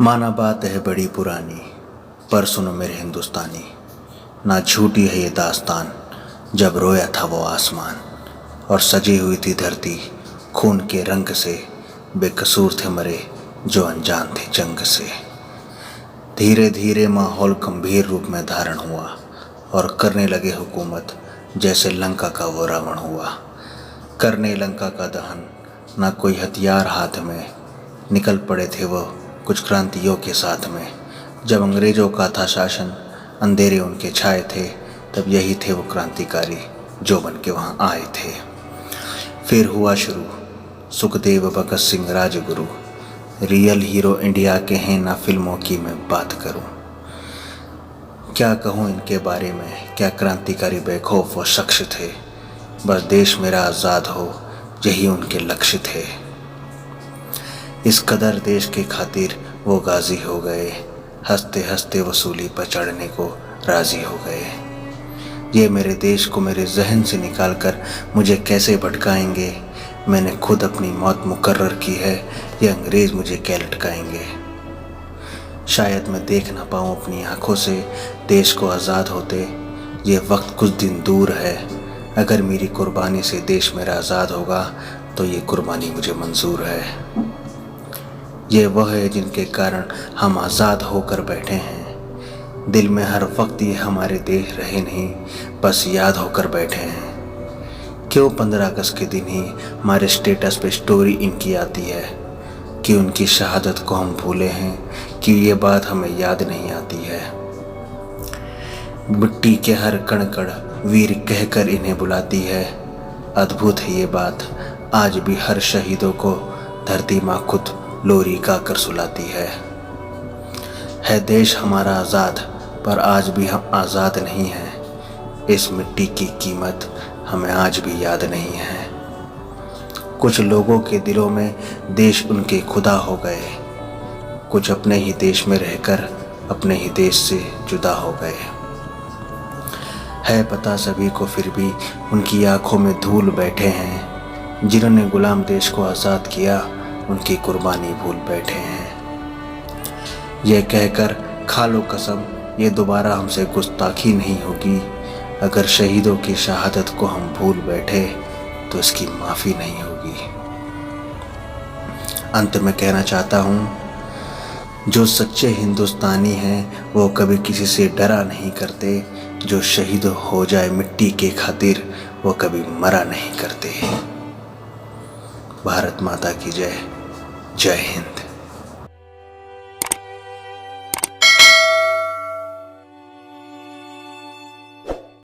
माना बात है बड़ी पुरानी, पर सुनो मेरे हिंदुस्तानी, ना झूठी है ये दास्तान। जब रोया था वो आसमान और सजी हुई थी धरती खून के रंग से, बेकसूर थे मरे जो अनजान थे जंग से। धीरे धीरे माहौल गंभीर रूप में धारण हुआ और करने लगे हुकूमत जैसे लंका का वो रावण हुआ। करने लंका का दहन, ना कोई हथियार हाथ में, निकल पड़े थे वो कुछ क्रांतियों के साथ में। जब अंग्रेज़ों का था शासन, अंधेरे उनके छाए थे, तब यही थे वो क्रांतिकारी जो बन के वहाँ आए थे। फिर हुआ शुरू Sukhdev Bhagat Singh Rajguru, real hero India के हैं, ना फिल्मों की मैं बात करूं। क्या कहूं इनके बारे में, क्या क्रांतिकारी बेखौफ वो शख्स थे। बस देश मेरा आज़ाद हो यही उनके लक्ष्य थे। इस कदर देश के खातिर वो गाजी हो गए, हंसते हंसते वसूली पर चढ़ने को राज़ी हो गए। ये मेरे देश को मेरे जहन से निकाल कर मुझे कैसे भटकाएंगे। मैंने खुद अपनी मौत मुकर्रर की है, ये अंग्रेज़ मुझे क्या लटकाएंगे। शायद मैं देख ना पाऊँ अपनी आँखों से देश को आज़ाद होते, ये वक्त कुछ दिन दूर है। अगर मेरी कुर्बानी से देश मेरा आज़ाद होगा तो ये कुर्बानी मुझे मंजूर है। ये वह है जिनके कारण हम आज़ाद होकर बैठे हैं। दिल में हर वक्त ये हमारे देश रहे नहीं, बस याद होकर बैठे हैं। क्यों 15 अगस्त के दिन ही हमारे स्टेटस पे स्टोरी इनकी आती है कि उनकी शहादत को हम भूले हैं, कि ये बात हमें याद नहीं आती है। मिट्टी के हर कण कण वीर कहकर इन्हें बुलाती है। अद्भुत है ये बात, आज भी हर शहीदों को धरती माँ खुद लोरी गा कर सुलाती है देश हमारा आज़ाद, पर आज भी हम आज़ाद नहीं हैं। इस मिट्टी की कीमत हमें आज भी याद नहीं है। कुछ लोगों के दिलों में देश उनके खुदा हो गए, कुछ अपने ही देश में रहकर अपने ही देश से जुदा हो गए। है पता सभी को, फिर भी उनकी आंखों में धूल बैठे हैं। जिन्होंने गुलाम देश को आज़ाद किया, उनकी कुर्बानी भूल बैठे हैं। यह कहकर खा लो कसम, ये दोबारा हमसे गुस्ताखी नहीं होगी। अगर शहीदों की शहादत को हम भूल बैठे तो इसकी माफ़ी नहीं होगी। अंत में कहना चाहता हूँ, जो सच्चे हिंदुस्तानी हैं वो कभी किसी से डरा नहीं करते। जो शहीद हो जाए मिट्टी के खातिर, वो कभी मरा नहीं करते। भारत माता की जय। जय हिंद।